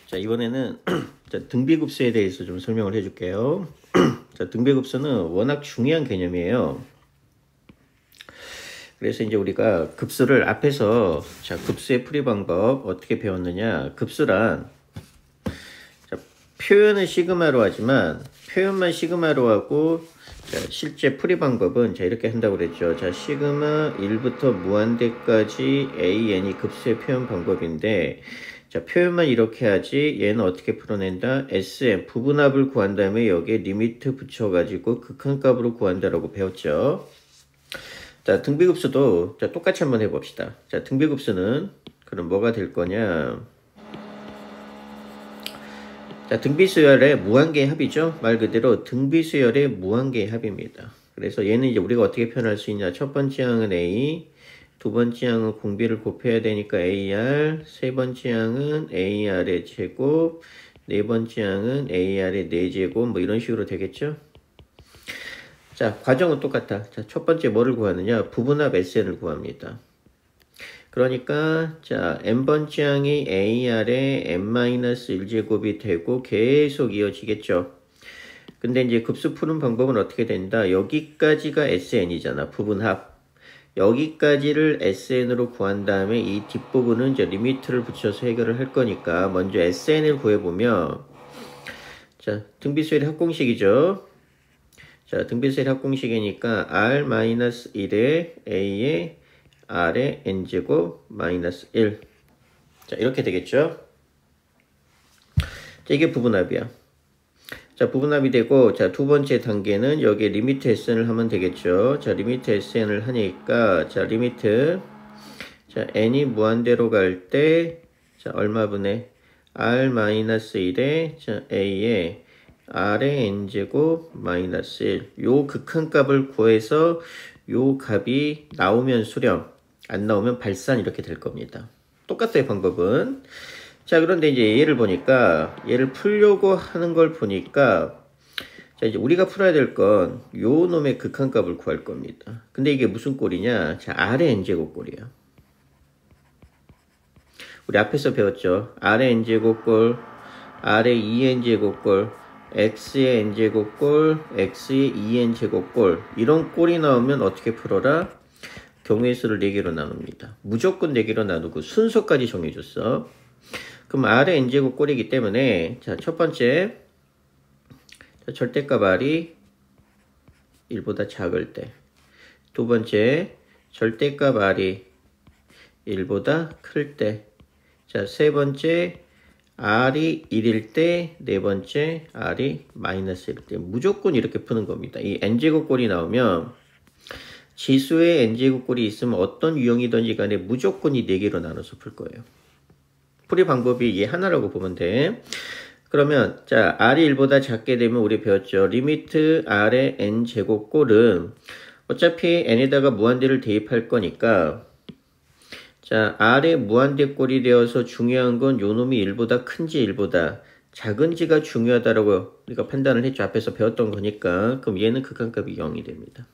자, 이번에는 자, 등비급수에 대해서 좀 설명을 해줄게요. 자, 등비급수는 워낙 중요한 개념이에요. 그래서 이제 우리가 급수를 앞에서 자, 급수의 풀이 방법 어떻게 배웠느냐. 급수란 자, 표현은 시그마로 하지만 표현만 시그마로 하고 자, 실제 풀이 방법은 자, 이렇게 한다고 그랬죠. 자, 시그마 1부터 무한대까지 AN이 급수의 표현 방법인데 자, 표현만 이렇게 하지 얘는 어떻게 풀어낸다? SM 부분합을 구한 다음에 여기에 리미트 붙여가지고 극한값으로 구한다라고 배웠죠. 자, 등비급수도 자, 똑같이 한번 해봅시다. 자, 등비급수는 그럼 뭐가 될 거냐? 자, 등비수열의 무한계의 합이죠. 말 그대로 등비수열의 무한계의 합입니다. 그래서 얘는 이제 우리가 어떻게 표현할 수 있냐? 첫 번째 항은 A, 두 번째 항은 공비를 곱해야 되니까 AR, 세 번째 항은 AR의 제곱, 네 번째 항은 AR의 4제곱, 뭐 이런 식으로 되겠죠? 자, 과정은 똑같아. 자, 첫 번째 뭐를 구하느냐? 부분합 SN을 구합니다. 그러니까 자, n번째 항이 AR의 n-1제곱이 되고 계속 이어지겠죠. 근데 이제 급수 푸는 방법은 어떻게 된다? 여기까지가 SN이잖아. 부분합. 여기까지를 SN으로 구한 다음에 이 뒷부분은 이제 리미트를 붙여서 해결을 할 거니까 먼저 SN을 구해보면 자, 등비수열의 합공식이죠. 자, 등비수열의 합공식이니까 R-1에 A에 R의 N제곱 마이너스 1. 자, 이렇게 되겠죠. 자, 이게 부분합이야. 자, 부분합이 되고, 자, 두 번째 단계는 여기에 리미트 SN을 하면 되겠죠. 자, 리미트 SN을 하니까, 자, 리미트, 자, N이 무한대로 갈 때, 자, 얼마분의 R-1에, 자, A에 R의 N제곱 마이너스 1. 요 극한값을 구해서 요 값이 나오면 수렴, 안 나오면 발산 이렇게 될 겁니다. 똑같아요, 방법은. 자, 그런데 이제 얘를 보니까, 얘를 풀려고 하는 걸 보니까, 자, 이제 우리가 풀어야 될 건, 요 놈의 극한값을 구할 겁니다. 근데 이게 무슨 꼴이냐? 자, R의 N제곱 꼴이야. 우리 앞에서 배웠죠? R의 N제곱 꼴, R의 2N제곱 꼴, X의 N제곱 꼴, X의 2N제곱 꼴. 이런 꼴이 나오면 어떻게 풀어라? 경우의 수를 4개로 나눕니다. 무조건 4개로 나누고 순서까지 정해줬어. 그럼 R의 N제곱 꼴이기 때문에 자, 첫 번째 자, 절대값 R이 1보다 작을 때, 두 번째 절대값 R이 1보다 클 때, 자, 세 번째 R이 1일 때, 네 번째 R이 마이너스 1일 때. 무조건 이렇게 푸는 겁니다. 이 N제곱 꼴이 나오면 지수의 N제곱 꼴이 있으면 어떤 유형이든지 간에 무조건 이 4개로 나눠서 풀 거예요. 풀이 방법이 얘 하나라고 보면 돼. 그러면 자, R이 1보다 작게 되면 우리 배웠죠. 리미트 R의 N제곱 꼴은 어차피 N에다가 무한대를 대입할 거니까 자, R의 무한대 꼴이 되어서 중요한 건 요 놈이 1보다 큰지 1보다 작은지가 중요하다라고 우리가 판단을 했죠. 앞에서 배웠던 거니까. 그럼 얘는 극한값이 0이 됩니다.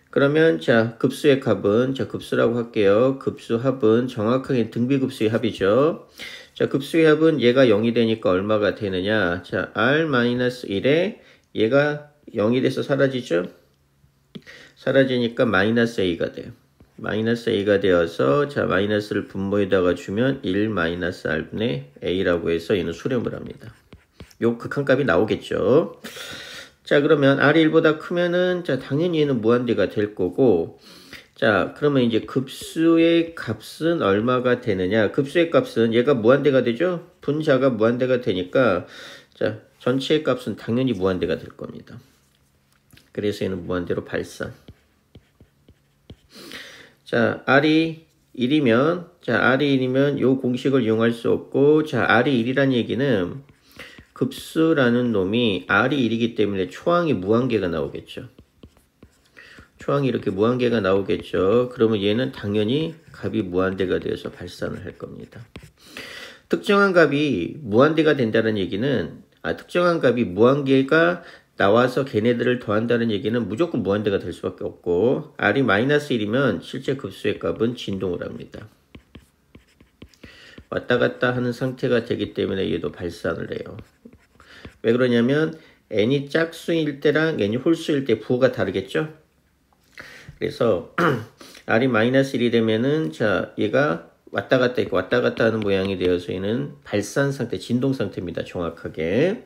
그러면 자, 급수의 값은 자, 급수라고 할게요. 급수 합은 정확하게 등비급수의 합이죠. 자, 급수의 합은 얘가 0이 되니까 얼마가 되느냐? 자, R-1에 얘가 0이 돼서 사라지죠? 사라지니까 마이너스 A가 돼요. 마이너스 A가 되어서 자, 마이너스를 분모에다가 주면 1 마이너스 R분의 A라고 해서 얘는 수렴을 합니다. 요 극한값이 나오겠죠. 자, 그러면 R이 1보다 크면은, 자, 당연히 얘는 무한대가 될 거고, 자, 그러면 이제 급수의 값은 얼마가 되느냐? 급수의 값은 얘가 무한대가 되죠? 분자가 무한대가 되니까, 자, 전체의 값은 당연히 무한대가 될 겁니다. 그래서 얘는 무한대로 발산. 자, R이 1이면, 자, R이 1이면 요 공식을 이용할 수 없고, 자, R이 1이란 얘기는, 급수라는 놈이 R이 1이기 때문에 초항이 무한계가 나오겠죠. 초항이 이렇게 무한계가 나오겠죠. 그러면 얘는 당연히 값이 무한대가 되어서 발산을 할 겁니다. 특정한 값이 무한대가 된다는 얘기는 특정한 값이 무한계가 나와서 걔네들을 더한다는 얘기는 무조건 무한대가 될 수밖에 없고 R이 마이너스 1이면 실제 급수의 값은 진동을 합니다. 왔다 갔다 하는 상태가 되기 때문에 얘도 발산을 해요. 왜 그러냐면 n이 짝수일 때랑 n이 홀수일 때 부호가 다르겠죠? 그래서 r이 -1이 되면은 자 얘가 왔다 갔다 있고 왔다 갔다 하는 모양이 되어서 얘는 발산 상태, 진동 상태입니다. 정확하게.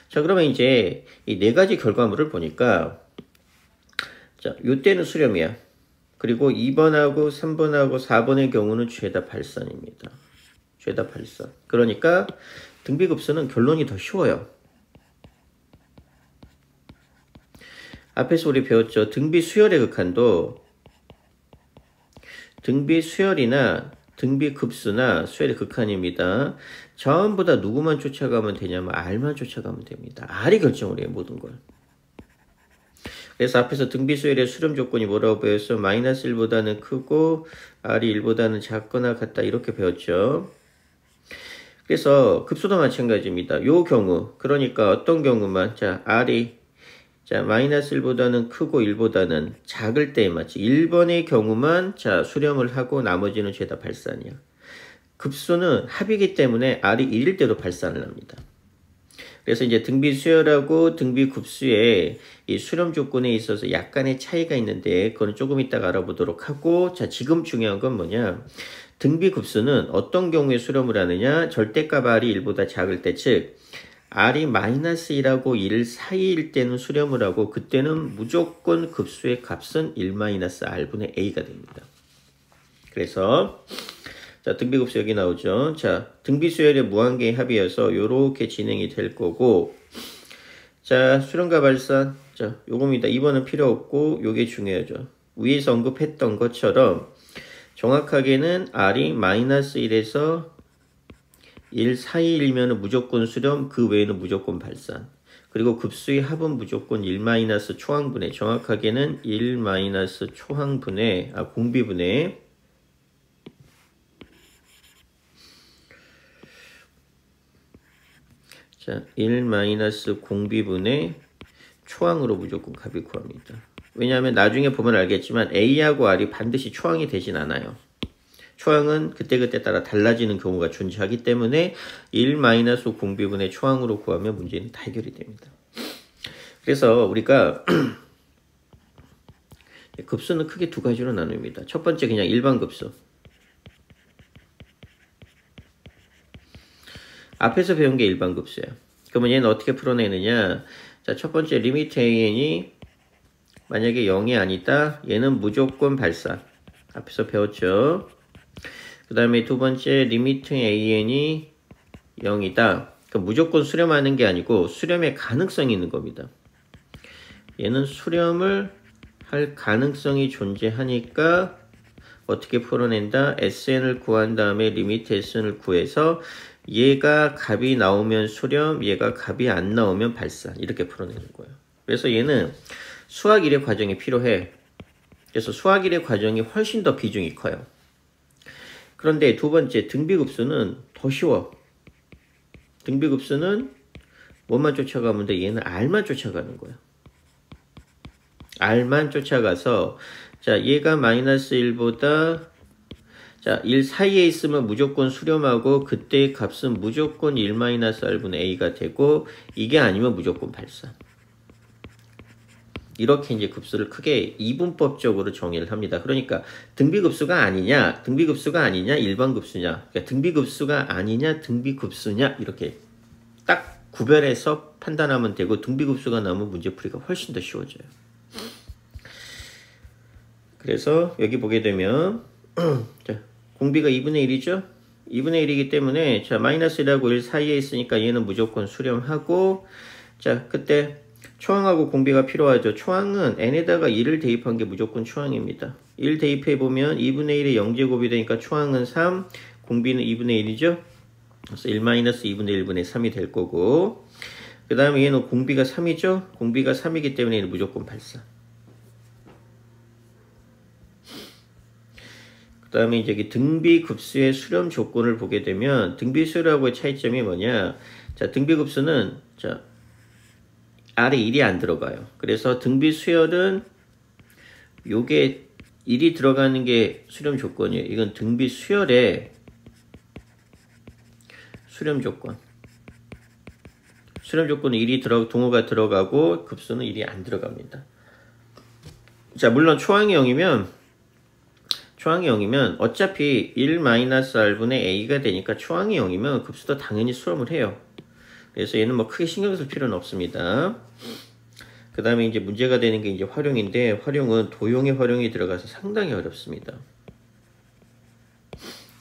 자 그러면 이제 이 네 가지 결과물을 보니까 자 요때는 수렴이야. 그리고 2번하고 3번하고 4번의 경우는 죄다 발산입니다. 죄다 발산. 그러니까 등비급수는 결론이 더 쉬워요. 앞에서 우리 배웠죠. 등비수열의 극한도 등비수열이나 등비급수나 수열의 극한입니다. 전부 다 누구만 쫓아가면 되냐면 R만 쫓아가면 됩니다. R이 결정을 해요. 모든 걸. 그래서 앞에서 등비수열의 수렴 조건이 뭐라고 배웠어? -1보다는 크고 R이 1보다는 작거나 같다 이렇게 배웠죠. 그래서 급수도 마찬가지입니다. 요 경우 그러니까 어떤 경우만 자 R이 자 -1보다는 크고 1보다는 작을 때에 맞지 1번의 경우만 자 수렴을 하고 나머지는 죄다 발산이야. 급수는 합이기 때문에 R이 1일 때도 발산을 합니다. 그래서 이제 등비수열하고 등비급수의 이 수렴 조건에 있어서 약간의 차이가 있는데 그거는 조금 이따가 알아보도록 하고 자 지금 중요한 건 뭐냐 등비급수는 어떤 경우에 수렴을 하느냐 절대값 R이 1보다 작을 때 즉 R이 -1하고 1 사이일 때는 수렴을 하고 그때는 무조건 급수의 값은 1-R분의 A가 됩니다. 그래서 자 등비급수 여기 나오죠. 자 등비수열의 무한계의 합이어서 요렇게 진행이 될 거고 자 수렴과 발산 자 요겁니다. 2번은 필요 없고 요게 중요하죠. 위에서 언급했던 것처럼 정확하게는 R이 -1에서 1 사이이면 무조건 수렴 그 외에는 무조건 발산 그리고 급수의 합은 무조건 1- 초항분해 정확하게는 1- 초항분해 공비분해 자, 1- 공비분의 초항으로 무조건 값이 구합니다. 왜냐하면 나중에 보면 알겠지만 A하고 R이 반드시 초항이 되진 않아요. 초항은 그때그때 따라 달라지는 경우가 존재하기 때문에 1- 공비분의 초항으로 구하면 문제는 다 해결이 됩니다. 그래서 우리가 급수는 크게 두 가지로 나눕니다. 첫 번째 그냥 일반 급수. 앞에서 배운 게 일반 급수야. 그러면 얘는 어떻게 풀어내느냐? 자, 첫 번째 리미트 AN이 만약에 0이 아니다. 얘는 무조건 발산. 앞에서 배웠죠. 그 다음에 두 번째 리미트 AN이 0이다. 그러니까 무조건 수렴하는 게 아니고 수렴의 가능성이 있는 겁니다. 얘는 수렴을 할 가능성이 존재하니까 어떻게 풀어낸다? SN을 구한 다음에 리미트 SN을 구해서 얘가 값이 나오면 수렴, 얘가 값이 안 나오면 발산 이렇게 풀어내는 거예요. 그래서 얘는 수학 1의 과정이 필요해. 그래서 수학 1의 과정이 훨씬 더 비중이 커요. 그런데 두 번째 등비급수는 더 쉬워. 등비급수는 뭐만 쫓아가면 돼? 얘는 R만 쫓아가는 거야. R만 쫓아가서 자 얘가 -1보다 자, 1 사이에 있으면 무조건 수렴하고 그때의 값은 무조건 1-R분의 A가 되고 이게 아니면 무조건 발산. 이렇게 이제 급수를 크게 이분법적으로 정의를 합니다. 그러니까 등비급수가 아니냐, 일반 급수냐, 그러니까 등비급수가 아니냐, 등비급수냐 이렇게 딱 구별해서 판단하면 되고 등비급수가 나오면 문제풀이가 훨씬 더 쉬워져요. 그래서 여기 보게 되면 자, 공비가 2분의 1이죠? 2분의 1이기 때문에 자 -1하고 1 사이에 있으니까 얘는 무조건 수렴하고 자 그때 초항하고 공비가 필요하죠. 초항은 n에다가 1을 대입한 게 무조건 초항입니다. 1 대입해보면 2분의 1의 0제곱이 되니까 초항은 3, 공비는 2분의 1이죠. 그래서 1 - 2분의 1분의 3이 될 거고 그 다음에 얘는 공비가 3이죠. 공비가 3이기 때문에 얘는 무조건 발산. 그 다음에 이제 등비급수의 수렴 조건을 보게 되면 등비수열하고의 차이점이 뭐냐? 자, 등비급수는 자 R에 1이 안 들어가요. 그래서 등비수열은 요게 1이 들어가는 게 수렴 조건이에요. 이건 등비수열에 수렴 조건. 수렴 조건은 1이 동호가 들어가고 급수는 1이 안 들어갑니다. 자, 물론 초항이 0이면 어차피 1-r분의 a가 되니까 초항이 0이면 급수도 당연히 수렴을 해요. 그래서 얘는 뭐 크게 신경 쓸 필요는 없습니다. 그 다음에 이제 문제가 되는 게 이제 활용인데, 활용은 도형의 활용이 들어가서 상당히 어렵습니다.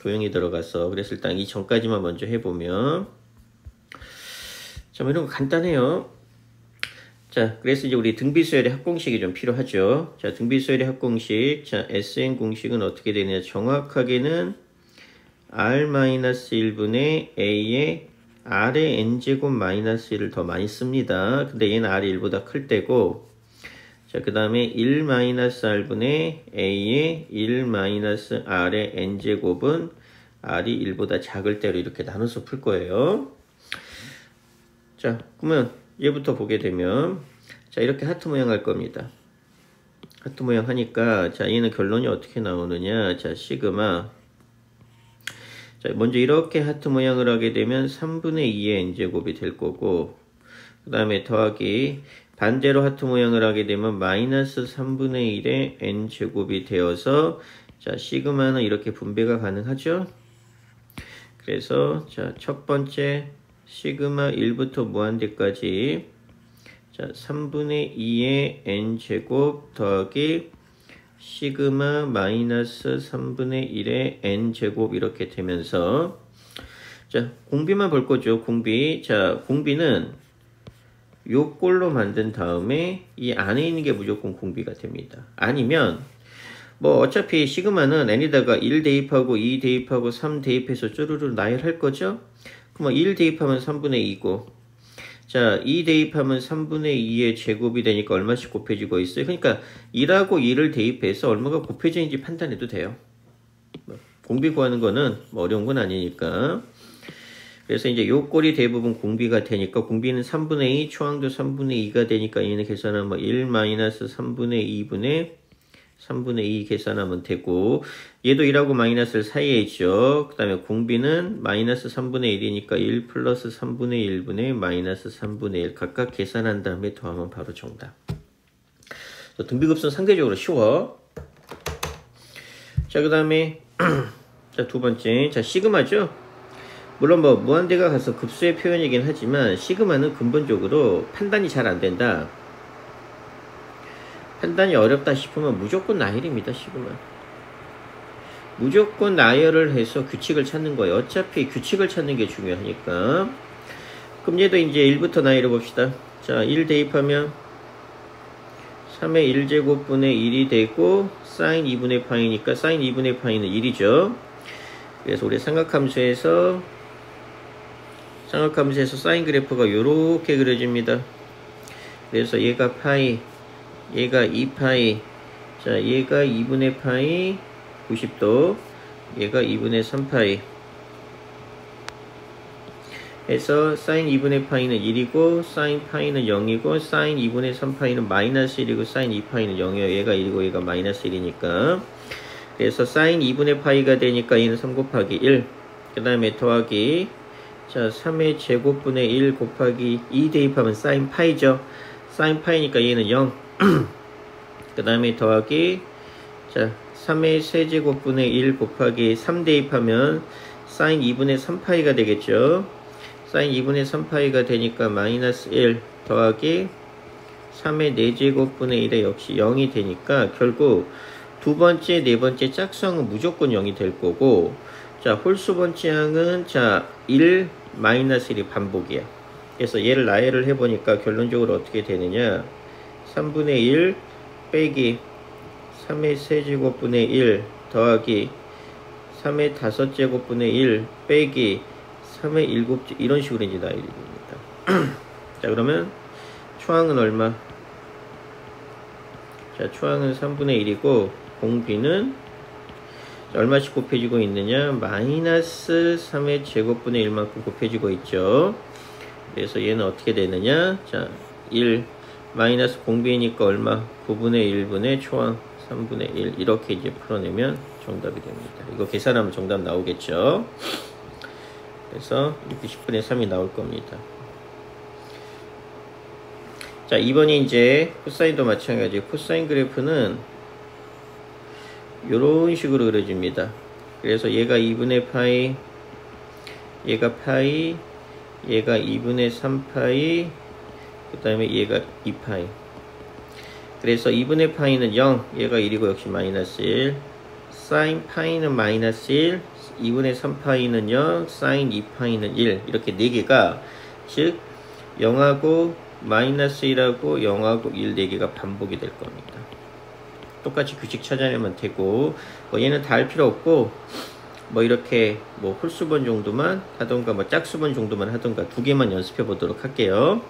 도형이 들어가서, 그래서 일단 이 전까지만 먼저 해보면, 자, 뭐 이런 거 간단해요. 자, 그래서 이제 우리 등비수열의 합공식이 좀 필요하죠. 자, 등비수열의 합공식. 자, SN 공식은 어떻게 되느냐. 정확하게는 R-1분의 A에 R의 N제곱 마이너스 1을 더 많이 씁니다. 근데 얘는 R이 1보다 클 때고, 자, 그 다음에 1-R분의 A에 1-R의 N제곱은 R이 1보다 작을 때로 이렇게 나눠서 풀 거예요. 자, 그러면 얘부터 보게 되면, 자, 이렇게 하트 모양 할 겁니다. 하트 모양 하니까, 자, 얘는 결론이 어떻게 나오느냐. 자, 시그마. 자, 먼저 이렇게 하트 모양을 하게 되면 3분의 2의 n제곱이 될 거고, 그 다음에 더하기, 반대로 하트 모양을 하게 되면 마이너스 3분의 1의 n제곱이 되어서, 자, 시그마는 이렇게 분배가 가능하죠. 그래서, 자, 첫 번째, 시그마 1부터 무한대까지, 자, 3분의 2의 n제곱 더하기 시그마 마이너스 3분의 1의 n제곱 이렇게 되면서, 자, 공비만 볼 거죠. 공비. 자, 공비는 요 꼴로 만든 다음에 이 안에 있는 게 무조건 공비가 됩니다. 아니면 뭐 어차피 시그마는 n에다가 1 대입하고 2 대입하고 3 대입해서 쭈루루 나열할 거죠. 그럼 1 대입하면 3분의 2고, 자, 2 대입하면 3분의 2의 제곱이 되니까 얼마씩 곱해지고 있어요. 그러니까 1하고 2를 대입해서 얼마가 곱해지는지 판단해도 돼요. 공비 구하는 거는 뭐 어려운 건 아니니까. 그래서 이제 요 꼴이 대부분 공비가 되니까, 공비는 3분의 2, 초항도 3분의 2가 되니까 얘는 계산하면 뭐 1-3분의 2분의 3분의 2 계산하면 되고, 얘도 1하고 마이너스를 사이에 있죠. 그 다음에 공비는 마이너스 3분의 1이니까 1 플러스 3분의 1분의 마이너스 3분의 1 각각 계산한 다음에 더하면 바로 정답. 등비급수는 상대적으로 쉬워. 자, 그 다음에 자, 두 번째, 자, 시그마죠. 물론 뭐 무한대가 가서 급수의 표현이긴 하지만 시그마는 근본적으로 판단이 잘 안 된다. 판단이 어렵다 싶으면 무조건 나열입니다. 시그마. 무조건 나열을 해서 규칙을 찾는 거예요. 어차피 규칙을 찾는 게 중요하니까. 그럼 얘도 이제 1부터 나열해 봅시다. 자, 1 대입하면 3의 1제곱분의 1이 되고, 사인 2분의 파이니까 사인 2분의 파이는 1이죠. 그래서 우리 삼각함수에서 사인 그래프가 요렇게 그려집니다. 그래서 얘가 파이, 얘가 2파이, 자, 얘가 2분의 파이 90도, 얘가 2분의 3파이 해서 사인 2분의 파이는 1이고 사인 파이는 0이고 사인 2분의 3파이는 마이너스 1이고 사인 2파이는 0이에요. 얘가 1이고 얘가 마이너스 1이니까. 그래서 사인 2분의 파이가 되니까 얘는 3 곱하기 1, 그 다음에 더하기, 자, 3의 제곱분의 1 곱하기 2 대입하면 사인 파이죠. 사인 파이니까 얘는 0. 그 다음에 더하기, 자, 3의 세제곱분의 1 곱하기 3 대입하면 사인 2분의 3파이가 되겠죠. 사인 2분의 3파이가 되니까 마이너스 1 더하기 3의 4제곱분의 1에 역시 0이 되니까 결국 두 번째, 네 번째 짝수항은 무조건 0이 될 거고, 자, 홀수 번째 항은 자, 1 마이너스 1이 반복이야. 그래서 얘를 나열을 해보니까 결론적으로 어떻게 되느냐. 3분의 1 빼기 3의 세제곱분의 1 더하기 3의 5제곱분의 1 빼기 3의 7제, 이런 식으로 이제 나열이 됩니다. 자, 그러면 초항은 얼마? 자, 초항은 3분의 1이고 공비는 얼마씩 곱해지고 있느냐? 마이너스 3의 제곱분의 1만큼 곱해지고 있죠. 그래서 얘는 어떻게 되느냐? 자, 1 마이너스 공비니까 얼마? 9분의 1분의 초항 3분의 1 이렇게 이제 풀어내면 정답이 됩니다. 이거 계산하면 정답 나오겠죠. 그래서 이렇게 10분의 3이 나올 겁니다. 자, 2번이 이제 코사인도 마찬가지. 코사인 그래프는 이런 식으로 그려집니다. 그래서 얘가 2분의 파이, 얘가 파이, 얘가 2분의 3파이, 그 다음에 얘가 2파이. 그래서 2분의 파이는 0, 얘가 1이고 역시 마이너스 1. 사인 파이는 마이너스 1, 2분의 3파이는 0, 사인 2파이는 1. 이렇게 4개가, 즉 0하고 마이너스 1하고 0하고 1 4개가 반복이 될 겁니다. 똑같이 규칙 찾아내면 되고, 뭐 얘는 다 할 필요 없고, 뭐 이렇게 뭐 홀수번 정도만 하던가 뭐 짝수번 정도만 하던가 2개만 연습해 보도록 할게요.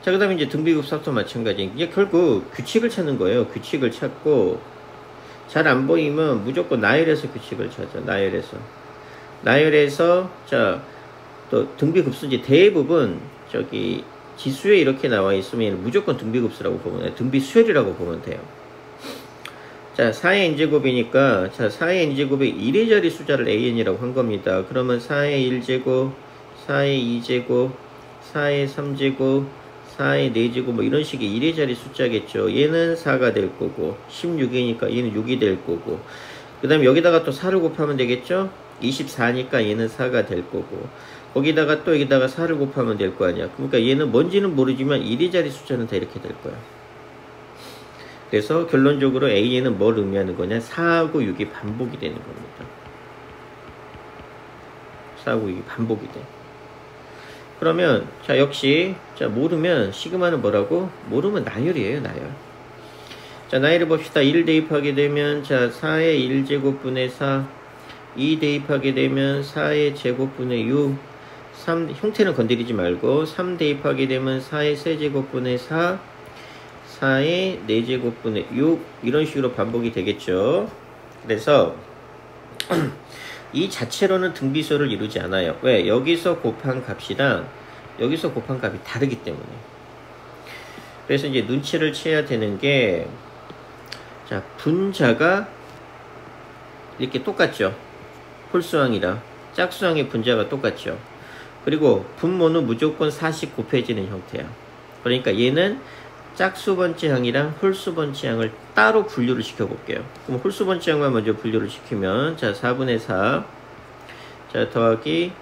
자, 그 다음에 이제 등비급수도 마찬가지. 이제 결국 규칙을 찾는 거예요. 규칙을 찾고, 잘 안 보이면 무조건 나열해서 규칙을 찾아. 나열해서, 자, 또 등비급수인지 대부분 저기 지수에 이렇게 나와 있으면 무조건 등비급수라고 보면 돼요. 등비수열이라고 보면 돼요. 자, 4의 n제곱이니까, 자, 4의 n제곱에 1의 자리 숫자를 an이라고 한 겁니다. 그러면 4의 1제곱, 4의 2제곱, 4의 3제곱, 4의 4제곱, 뭐 이런 식의 1의 자리 숫자겠죠. 얘는 4가 될 거고, 16이니까 얘는 6이 될 거고, 그 다음에 여기다가 또 4를 곱하면 되겠죠? 24니까 얘는 4가 될 거고, 거기다가 또 여기다가 4를 곱하면 될 거 아니야. 그러니까 얘는 뭔지는 모르지만 1의 자리 숫자는 다 이렇게 될 거야. 그래서 결론적으로 A에는 뭘 의미하는 거냐? 4하고 6이 반복이 되는 겁니다. 4하고 6이 반복이 돼. 그러면 자, 역시 자, 모르면 시그마는 뭐라고? 모르면 나열이에요. 나열. 자, 나열을 봅시다. 1 대입하게 되면 자, 4의 1제곱분의 4, 2 대입하게 되면 4의 제곱분의 6, 3 형태는 건드리지 말고 3 대입하게 되면 4의 세제곱분의 4, 4의 4제곱분의 6 이런 식으로 반복이 되겠죠. 그래서 이 자체로는 등비수열을 이루지 않아요. 왜? 여기서 곱한 값이랑 여기서 곱한 값이 다르기 때문에. 그래서 이제 눈치를 채야 되는 게, 자, 분자가 이렇게 똑같죠. 홀수항이랑 짝수항의 분자가 똑같죠. 그리고 분모는 무조건 4씩 곱해지는 형태야. 그러니까 얘는 짝수번째항이랑 홀수번째항을 따로 분류를 시켜볼게요. 그럼 홀수번째항만 먼저 분류를 시키면, 자, 4분의 4, 자, 더하기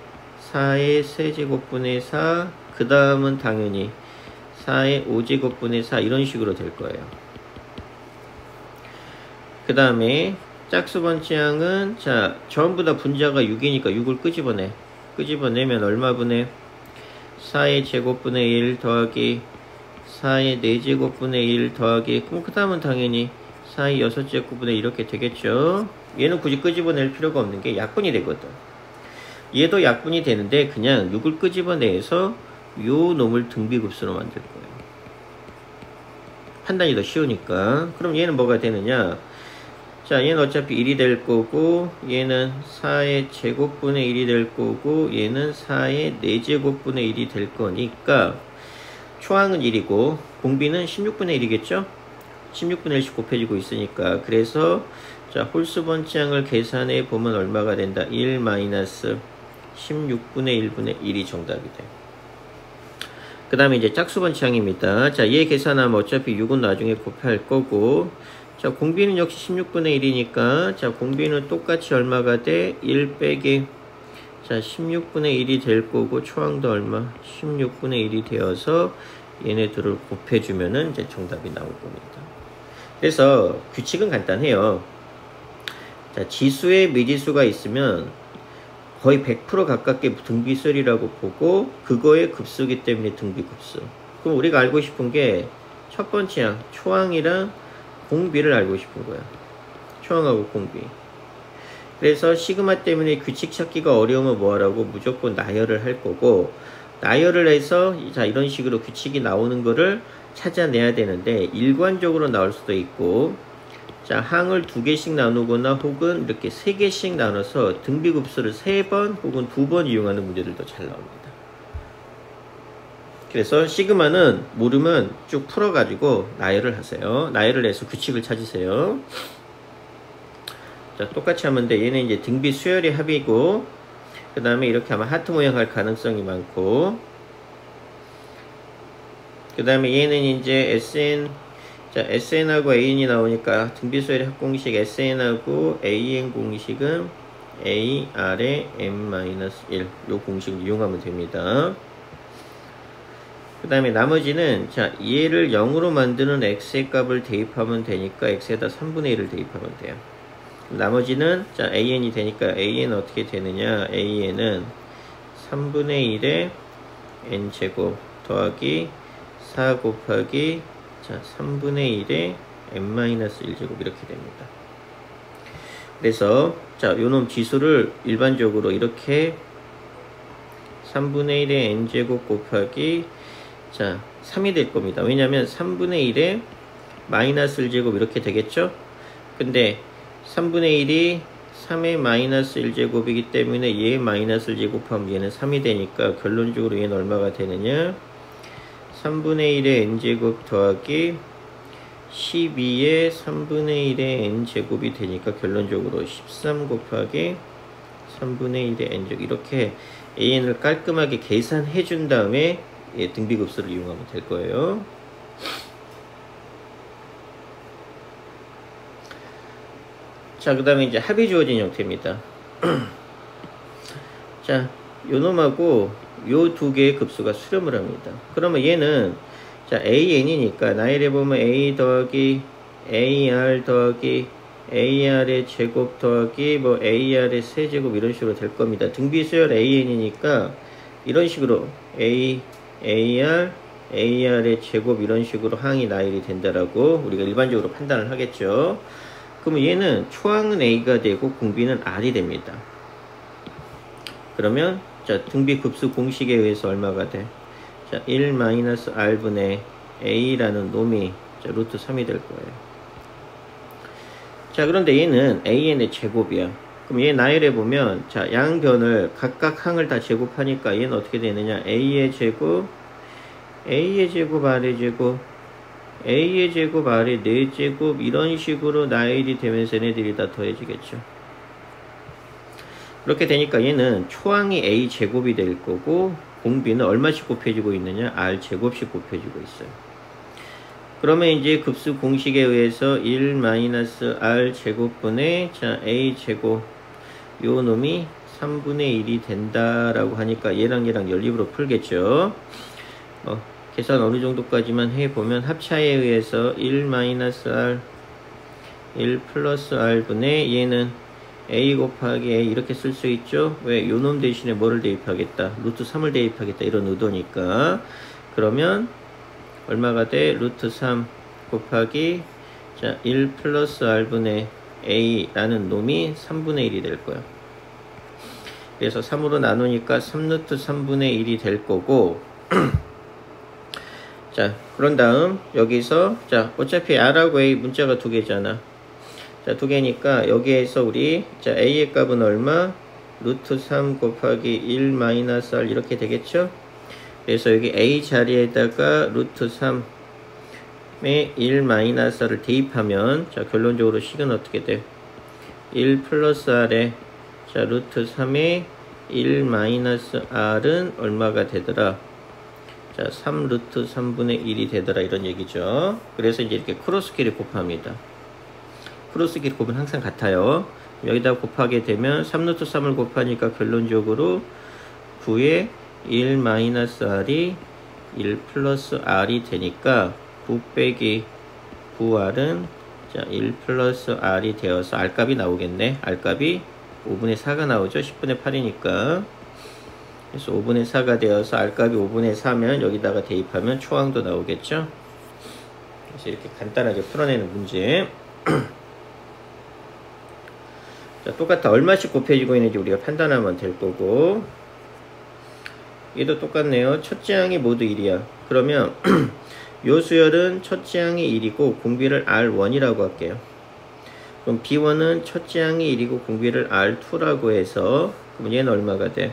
4의 세제곱분의 4, 그 다음은 당연히 4의 5제곱분의 4 이런 식으로 될 거예요. 그 다음에 짝수번째항은, 자, 전부 다 분자가 6이니까 6을 끄집어내면 얼마분의 4의 제곱분의 1 더하기 4의 4제곱분의 1 더하기, 그럼 그 다음은 당연히 4의 6제곱분의 이렇게 되겠죠. 얘는 굳이 끄집어낼 필요가 없는 게 약분이 되거든. 얘도 약분이 되는데 그냥 6을 끄집어내서 요 놈을 등비급수로 만들 거예요. 판단이 더 쉬우니까. 그럼 얘는 뭐가 되느냐? 자, 얘는 어차피 1이 될 거고, 얘는 4의 제곱분의 1이 될 거고, 얘는 4의 4제곱분의 1이 될 거니까 초항은 1이고 공비는 16분의 1이겠죠? 16분의 1씩 곱해지고 있으니까. 그래서 자, 홀수번째항을 계산해 보면 얼마가 된다? 1 마이너스 16분의 1분의 1이 정답이 돼. 그 다음에 이제 짝수번째항입니다. 자, 얘 계산하면 어차피 6은 나중에 곱할 거고, 자, 공비는 역시 16분의 1이니까 자, 공비는 똑같이 얼마가 돼? 1 빼기, 자, 16분의 1이 될 거고, 초항도 얼마? 16분의 1이 되어서 얘네들을 곱해주면은 이제 정답이 나올 겁니다. 그래서 규칙은 간단해요. 자, 지수에 미지수가 있으면 거의 100% 가깝게 등비수열이라고 보고, 그거의 급수기 때문에 등비급수. 그럼 우리가 알고 싶은 게 첫 번째 항, 초항이랑 공비를 알고 싶은 거야. 초항하고 공비. 그래서 시그마 때문에 규칙 찾기가 어려우면 뭐하라고? 무조건 나열을 할 거고, 나열을 해서 자, 이런 식으로 규칙이 나오는 거를 찾아내야 되는데, 일관적으로 나올 수도 있고, 자, 항을 2개씩 나누거나 혹은 이렇게 3개씩 나눠서 등비급수를 3번 혹은 2번 이용하는 문제들도 잘 나옵니다. 그래서 시그마는 모르면 쭉 풀어가지고 나열을 하세요. 나열을 해서 규칙을 찾으세요. 자, 똑같이 하면 돼. 얘는 이제 등비 수열의 합이고, 그 다음에 이렇게 아마 하트 모양 할 가능성이 많고, 그 다음에 얘는 이제 SN하고 AN이 나오니까 등비수열의 합공식 SN하고 AN 공식은 A 아래 M-1 요 공식을 이용하면 됩니다. 그 다음에 나머지는 자 얘를 0으로 만드는 x의 값을 대입하면 되니까 x에다 3분의 1을 대입하면 돼요. 나머지는 자 AN이 되니까 AN은 어떻게 되느냐, AN은 3분의 1의 n제곱 더하기 4 곱하기 자 3분의 1의 n-1제곱 이렇게 됩니다. 그래서 자 요놈 지수를 일반적으로 이렇게 3분의 1의 n제곱 곱하기 자 3이 될 겁니다. 왜냐하면 3분의 1의 마이너스 1제곱 이렇게 되겠죠. 근데 3분의 1이 3의 마이너스 1제곱이기 때문에 얘 마이너스 1제곱하면 얘는 3이 되니까 결론적으로 얘는 얼마가 되느냐, 3분의 1의 n제곱 더하기 12의 3분의 1의 n제곱이 되니까 결론적으로 13 곱하기 3분의 1의 n제곱 이렇게 AN을 깔끔하게 계산해 준 다음에 등비급수를 이용하면 될 거예요. 자, 그 다음에 이제 합이 주어진 형태입니다. 자, 요 놈하고 요 두 개의 급수가 수렴을 합니다. 그러면 얘는 자 AN이니까 나열해 보면 A 더하기 AR 더하기 AR의 제곱 더하기 뭐 AR의 세제곱 이런 식으로 될 겁니다. 등비수열 AN이니까 이런 식으로 AR AR의 제곱 이런 식으로 항이 나열이 된다라고 우리가 일반적으로 판단을 하겠죠. 그러면 얘는 초항은 A가 되고 공비는 R이 됩니다. 그러면 자 등비급수 공식에 의해서 얼마가 돼? 자 1-R분의 A라는 놈이 자 루트 3이 될 거예요. 자 그런데 얘는 AN의 제곱이야. 그럼 얘 나열해 보면 자 양변을 각각 항을 다 제곱하니까 얘는 어떻게 되느냐, A의 제곱 A의 제곱 R의 제곱 A의 제곱 R의 4제곱 이런 식으로 나열이 되면서 얘네들이 다 더해지겠죠. 그렇게 되니까 얘는 초항이 A 제곱이 될 거고 공비는 얼마씩 곱해지고 있느냐, R 제곱씩 곱해지고 있어요. 그러면 이제 급수 공식에 의해서 1-R 제곱분의 자 A 제곱 요 놈이 3분의 1이 된다라고 하니까 얘랑 연립으로 풀겠죠. 계산 어느 정도까지만 해보면 합차에 의해서 1-R 1 플러스 R분의 얘는 A 곱하기 A 이렇게 쓸 수 있죠. 왜? 요 놈 대신에 뭐를 대입하겠다? 루트 3을 대입하겠다 이런 의도니까. 그러면 얼마가 돼? 루트 3 곱하기 자 1 플러스 R분의 A라는 놈이 3분의 1이 될 거야. 그래서 3으로 나누니까 3루트 3분의 1이 될 거고 자 그런 다음 여기서 자 어차피 R하고 A 문자가 두 개잖아. 자 두 개니까 여기에서 우리 자 A의 값은 얼마? 루트 3 곱하기 1-R 이렇게 되겠죠. 그래서 여기 A 자리에다가 루트 3의 1-R을 대입하면 자 결론적으로 식은 어떻게 돼? 1 플러스 R에 자 루트 3의 1-R은 얼마가 되더라? 자 3 루트 3분의 1이 되더라 이런 얘기죠. 그래서 이제 이렇게 크로스끼리 곱합니다. 크로스끼리 곱은 항상 같아요. 여기다 곱하게 되면 3 루트 3을 곱하니까 결론적으로 9의 1-R이 1 플러스 R이 되니까 9 빼기 9R은 자 1 플러스 R이 되어서 R값이 나오겠네. R값이 5분의 4가 나오죠. 10분의 8이니까. 그래서 5분의 4가 되어서 R값이 5분의 4면 여기다가 대입하면 초항도 나오겠죠. 그래서 이렇게 간단하게 풀어내는 문제. 자, 똑같아. 얼마씩 곱해지고 있는지 우리가 판단하면 될 거고, 얘도 똑같네요. 첫째 항이 모두 1이야. 그러면 요 수열은 첫째 항이 1이고 공비를 R1이라고 할게요. 그럼 B1은 첫째 항이 1이고 공비를 R2라고 해서 그럼 얘는 얼마가 돼?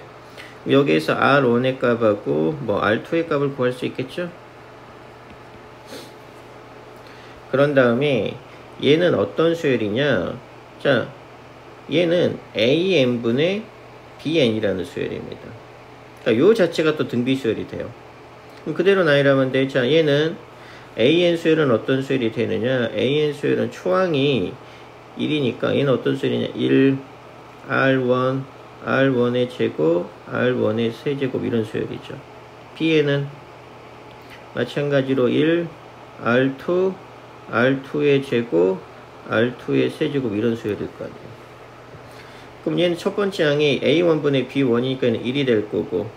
여기에서 R1의 값하고 뭐 R2의 값을 구할 수 있겠죠? 그런 다음에 얘는 어떤 수열이냐? 자, 얘는 AN분의 bn이라는 수열입니다. 그러니까 요 자체가 또 등비 수열이 돼요. 그럼 그대로 나열하면 돼. 자, 얘는 an 수열은 어떤 수열이 되느냐? an 수열은 초항이 1이니까 얘는 어떤 수열이냐? 1 r1 r1의 제곱 r1의 세제곱 이런 수열이죠. bn은 마찬가지로 1 r2 r2의 제곱 r2의 세제곱 이런 수열일 거 아니에요. 그럼 얘는 첫 번째 항이 a1분의 b1이니까 얘는 1이 될 거고,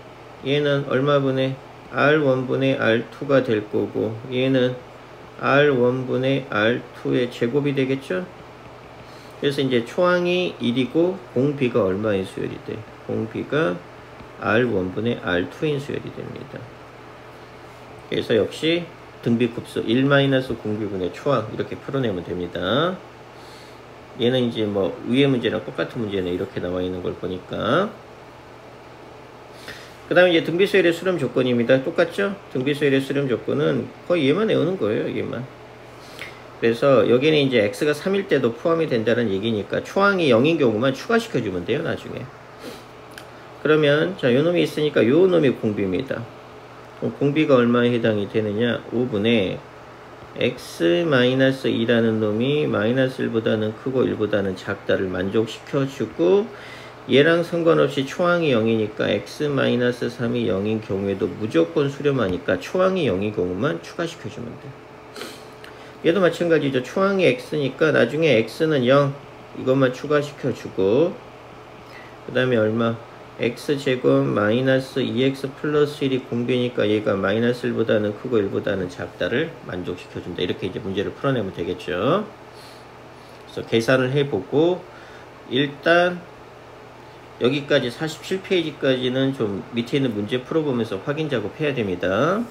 얘는 얼마분의 r1분의 r2가 될 거고, 얘는 r1분의 r2의 제곱이 되겠죠? 그래서 이제 초항이 1이고 공비가 얼마의 수열이 돼? 공비가 r1분의 r2인 수열이 됩니다. 그래서 역시 등비급수 1-공비분의 초항 이렇게 풀어내면 됩니다. 얘는 이제 뭐 위의 문제랑 똑같은 문제는 이렇게 나와 있는 걸 보니까. 그 다음에 이제 등비수열의 수렴 조건입니다. 똑같죠? 등비수열의 수렴 조건은 거의 얘만 외우는 거예요. 얘만. 그래서 여기는 이제 x가 3일 때도 포함이 된다는 얘기니까 초항이 0인 경우만 추가시켜주면 돼요. 나중에. 그러면 자, 요 놈이 있으니까 요 놈이 공비입니다. 공비가 얼마에 해당이 되느냐? 5분의 x-2라는 놈이 -1보다는 크고 1보다는 작다를 만족시켜주고, 얘랑 상관없이 초항이 0이니까 x-3이 0인 경우에도 무조건 수렴하니까 초항이 0인 경우만 추가시켜주면 돼. 얘도 마찬가지죠. 초항이 x니까 나중에 x는 0 이것만 추가시켜주고, 그 다음에 얼마? x제곱 -2x 플러스 1이 공비니까 얘가 -1보다는 크고 1보다는 작다를 만족시켜준다. 이렇게 이제 문제를 풀어내면 되겠죠. 그래서 계산을 해보고, 일단 여기까지 47페이지까지는 좀 밑에 있는 문제 풀어보면서 확인 작업해야 됩니다.